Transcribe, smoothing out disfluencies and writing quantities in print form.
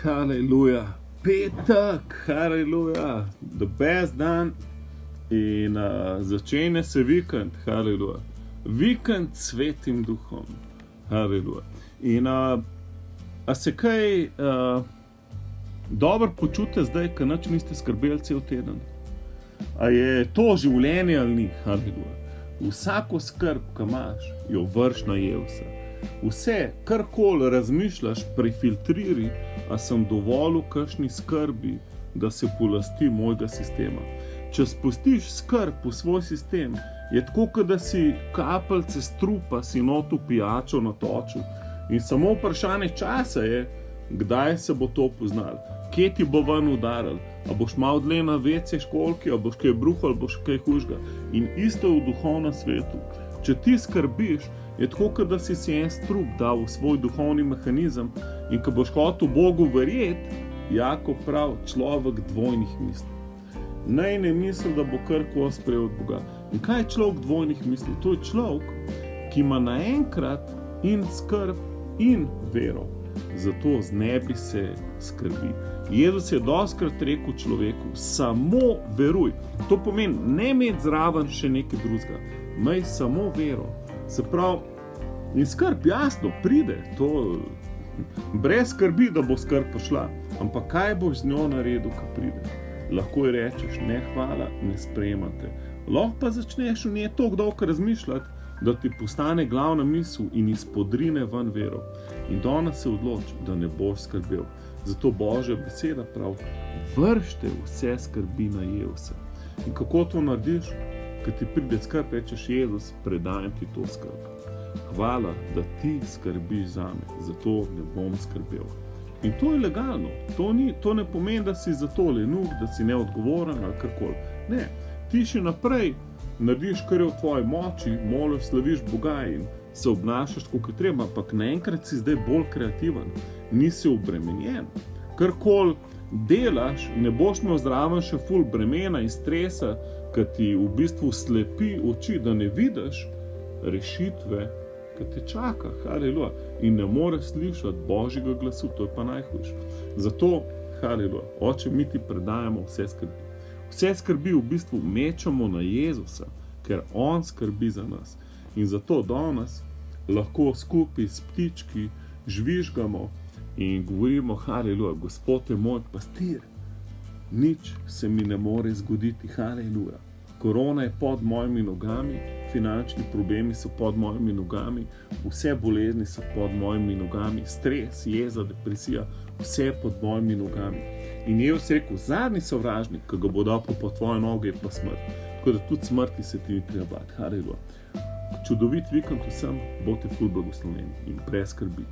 Haleluja, petek, haleluja, the best dan in začenja se vikend, haleluja. Vikend s Svetim Duhom, haleluja. In a se kaj dobro počutite zdaj, ko nič niste skrbeli cel teden? A je to življenje ali ni, haleluja. Vsako skrb, ki imaš, jo vrš na Jevsa. Vse, karkoli razmišljaš, prefiltriri, a sem dovolj v kakšni skrbi, da se polasti mojega sistema. Če spustiš skrb v svoj sistem, je tako, kot da si kapljice strupa si not v pijačo natočil. In samo vprašanje časa je, kdaj se bo to poznalo. Kje ti bo ven udaril? A boš malo dlje na WC školki, a boš kaj bruhal, a boš kaj hujšega. In isto v duhovnem svetu. Če ti skrbiš, je tako, kot da si en strup dal v svoj duhovni mehanizem in ko boš hotel Bogu verjeti, Jakob pravi, človek dvojnih misli. Naj ne misli, da bo karkoli sprejel od Boga. In kaj je človek dvojnih misli? To je človek, ki ima naenkrat in skrb in vero. Zato znebi se skrbi. Jezus je dostikrat rekel človeku, samo veruj. To pomeni, ne imeti zraven še nekaj drugega. Imej samo vero. Se pravi, in skrb jasno pride, to brez skrbi, da bo skrb pošla. Ampak kaj boš z njo naredil, ko pride? Lahko ji rečeš, ne hvala, ne sprejemate. Lahko pa začneš v njej toliko dolgo razmišljati, da ti postane glavna misel in izpodrine ven vero. In danes se odloči, da ne boš skrbel. Zato Božja beseda pravi, vršite vse skrbi na Jevsa. In kako to narediš? Ko ti pride skrb, rečeš, Jezus, predajam ti to skrb. Hvala, da ti skrbiš zame, zato ne bom skrbel. In to je legalno. To ne pomeni, da si zato lenuh, da si neodgovoren ali karkoli. Ne, ti še naprej narediš, kar je v tvoji moči, moliš, slaviš Boga in se obnašaš, kot je treba, ampak naenkrat si zdaj bolj kreativen, nisi obremenjen. Karkoli delaš, ne boš imel zraven še ful bremena in stresa, ki ti v bistvu slepi oči, da ne vidiš rešitve, ki te čaka, haleluja. In ne moreš slišati Božjega glasu, to je pa najhujše. Zato, haleluja, Oče, mi ti predajamo vse skrbi. Vse skrbi v bistvu mečemo na Jezusa, ker on skrbi za nas. In zato danes lahko skupaj s ptički žvižgamo in govorimo, haleluja, Gospod je moj pastir. Nič se mi ne more zgoditi, haleluja. Korona je pod mojimi nogami, finančni problemi so pod mojimi nogami, vse bolezni so pod mojimi nogami, stres, jeza, depresija, vse pod mojimi nogami. In Jezus je rekel, zadnji sovražnik, ki ga bo dal po tvoje noge, je pa smrt. Tako da tudi smrti se ti ni treba bati, haleluja. Čudovit vikend vsem, bote ful blagoslovljeni in brez skrbi.